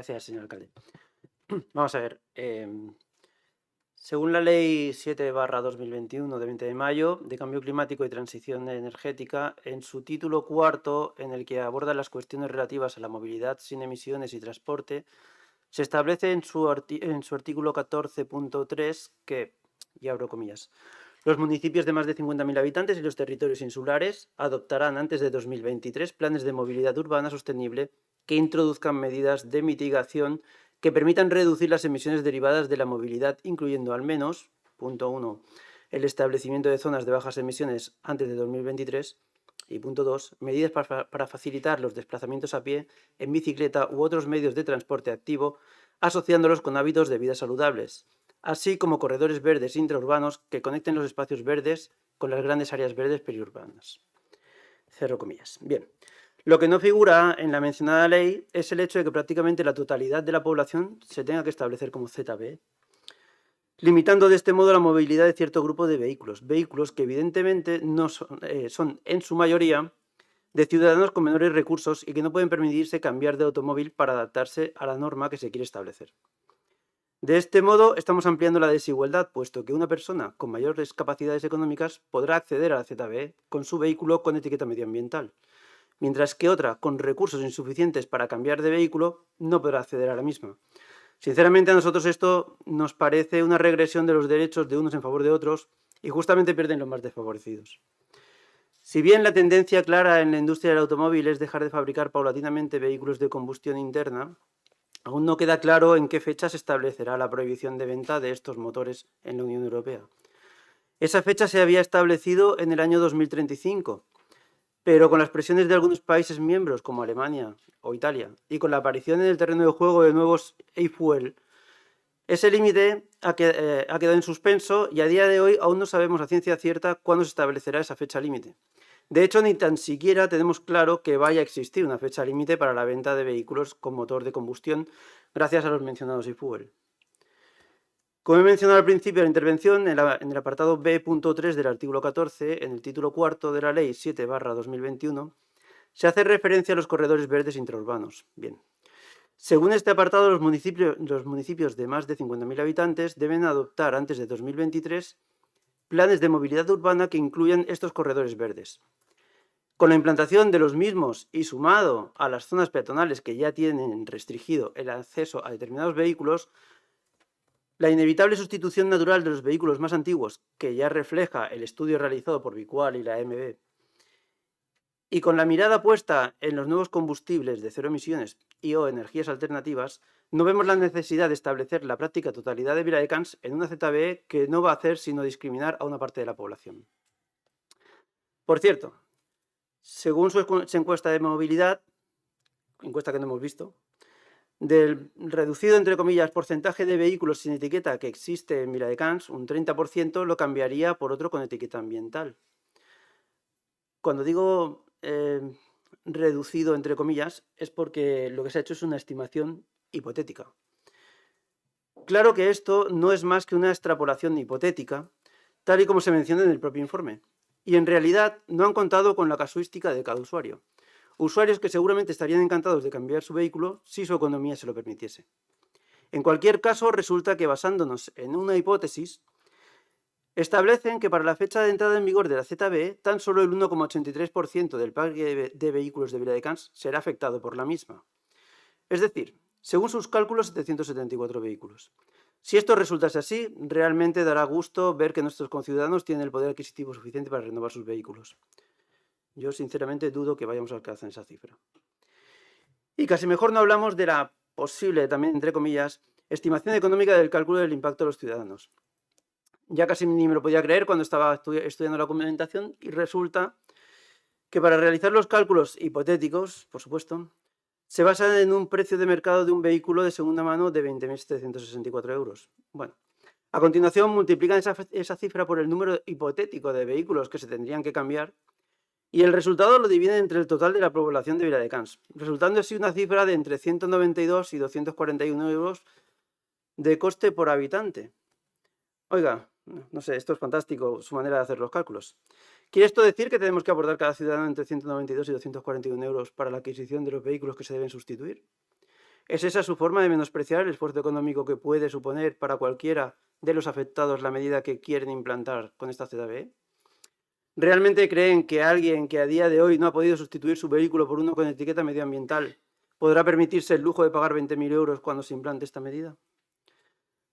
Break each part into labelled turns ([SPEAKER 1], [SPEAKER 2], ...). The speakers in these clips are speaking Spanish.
[SPEAKER 1] Gracias, señor alcalde. Vamos a ver. Según la Ley 7/2021 de 20 de mayo de Cambio Climático y Transición Energética, en su título cuarto, en el que aborda las cuestiones relativas a la movilidad sin emisiones y transporte, se establece en su artículo 14.3 que, y abro comillas, los municipios de más de 50.000 habitantes y los territorios insulares adoptarán antes de 2023 planes de movilidad urbana sostenible que introduzcan medidas de mitigación que permitan reducir las emisiones derivadas de la movilidad, incluyendo al menos, punto 1, el establecimiento de zonas de bajas emisiones antes de 2023, y punto 2, medidas para facilitar los desplazamientos a pie, en bicicleta u otros medios de transporte activo, asociándolos con hábitos de vida saludables, así como corredores verdes intraurbanos que conecten los espacios verdes con las grandes áreas verdes periurbanas. Cerro comillas. Bien. Lo que no figura en la mencionada ley es el hecho de que prácticamente la totalidad de la población se tenga que establecer como ZB, limitando de este modo la movilidad de cierto grupo de vehículos que evidentemente no son en su mayoría de ciudadanos con menores recursos y que no pueden permitirse cambiar de automóvil para adaptarse a la norma que se quiere establecer. De este modo, estamos ampliando la desigualdad, puesto que una persona con mayores capacidades económicas podrá acceder a la ZB con su vehículo con etiqueta medioambiental, mientras que otra, con recursos insuficientes para cambiar de vehículo, no podrá acceder a la misma. Sinceramente, a nosotros esto nos parece una regresión de los derechos de unos en favor de otros y justamente pierden los más desfavorecidos. Si bien la tendencia clara en la industria del automóvil es dejar de fabricar paulatinamente vehículos de combustión interna, aún no queda claro en qué fecha se establecerá la prohibición de venta de estos motores en la Unión Europea. Esa fecha se había establecido en el año 2035, pero con las presiones de algunos países miembros como Alemania o Italia y con la aparición en el terreno de juego de nuevos e-fuel, ese límite ha quedado en suspenso y a día de hoy aún no sabemos a ciencia cierta cuándo se establecerá esa fecha límite. De hecho, ni tan siquiera tenemos claro que vaya a existir una fecha límite para la venta de vehículos con motor de combustión gracias a los mencionados e-fuel. Como he mencionado al principio de la intervención, en el apartado B.3 del artículo 14, en el título cuarto de la Ley 7/2021, se hace referencia a los corredores verdes intraurbanos. Bien. Según este apartado, los municipios de más de 50.000 habitantes deben adoptar antes de 2023 planes de movilidad urbana que incluyan estos corredores verdes. Con la implantación de los mismos y sumado a las zonas peatonales que ya tienen restringido el acceso a determinados vehículos, la inevitable sustitución natural de los vehículos más antiguos, que ya refleja el estudio realizado por Bicual y la MB, y con la mirada puesta en los nuevos combustibles de cero emisiones y o energías alternativas, no vemos la necesidad de establecer la práctica totalidad de Viladecans en una ZBE que no va a hacer sino discriminar a una parte de la población. Por cierto, según su encuesta de movilidad, encuesta que no hemos visto, del reducido, entre comillas, porcentaje de vehículos sin etiqueta que existe en Viladecans, un 30% lo cambiaría por otro con etiqueta ambiental. Cuando digo reducido, entre comillas, es porque lo que se ha hecho es una estimación hipotética. Claro que esto no es más que una extrapolación hipotética, tal y como se menciona en el propio informe, y en realidad no han contado con la casuística de cada usuario. Usuarios que seguramente estarían encantados de cambiar su vehículo si su economía se lo permitiese. En cualquier caso, resulta que basándonos en una hipótesis, establecen que para la fecha de entrada en vigor de la ZBE, tan solo el 1,83% del parque de vehículos de Viladecans será afectado por la misma. Es decir, según sus cálculos, 774 vehículos. Si esto resultase así, realmente dará gusto ver que nuestros conciudadanos tienen el poder adquisitivo suficiente para renovar sus vehículos. Yo sinceramente dudo que vayamos a alcanzar esa cifra. Y casi mejor no hablamos de la posible, también entre comillas, estimación económica del cálculo del impacto a los ciudadanos. Ya casi ni me lo podía creer cuando estaba estudiando la documentación y resulta que para realizar los cálculos hipotéticos, por supuesto, se basan en un precio de mercado de un vehículo de segunda mano de 20.764 euros. Bueno, a continuación multiplican esa cifra por el número hipotético de vehículos que se tendrían que cambiar y el resultado lo dividen entre el total de la población de Viladecans, resultando así una cifra de entre 192 y 241 euros de coste por habitante. Oiga, no sé, esto es fantástico, su manera de hacer los cálculos. ¿Quiere esto decir que tenemos que abordar cada ciudadano entre 192 y 241 euros para la adquisición de los vehículos que se deben sustituir? ¿Es esa su forma de menospreciar el esfuerzo económico que puede suponer para cualquiera de los afectados la medida que quieren implantar con esta ZBE? ¿Realmente creen que alguien que a día de hoy no ha podido sustituir su vehículo por uno con etiqueta medioambiental podrá permitirse el lujo de pagar 20.000 euros cuando se implante esta medida?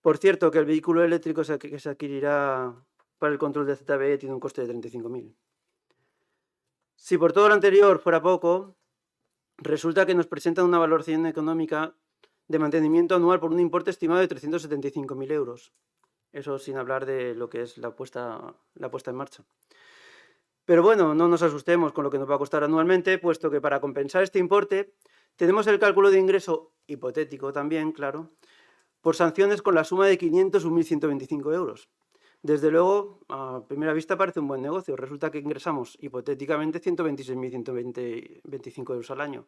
[SPEAKER 1] Por cierto, que el vehículo eléctrico que se adquirirá para el control de ZBE tiene un coste de 35.000. Si por todo lo anterior fuera poco, resulta que nos presentan una valoración económica de mantenimiento anual por un importe estimado de 375.000 euros. Eso sin hablar de lo que es la puesta en marcha. Pero bueno, no nos asustemos con lo que nos va a costar anualmente, puesto que para compensar este importe tenemos el cálculo de ingreso, hipotético también, claro, por sanciones con la suma de 500 o 1.125 euros. Desde luego, a primera vista parece un buen negocio. Resulta que ingresamos hipotéticamente 126.125 euros al año.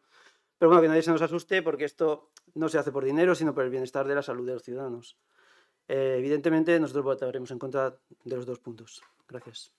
[SPEAKER 1] Pero bueno, que nadie se nos asuste porque esto no se hace por dinero, sino por el bienestar de la salud de los ciudadanos. Evidentemente, nosotros votaremos en contra de los dos puntos. Gracias.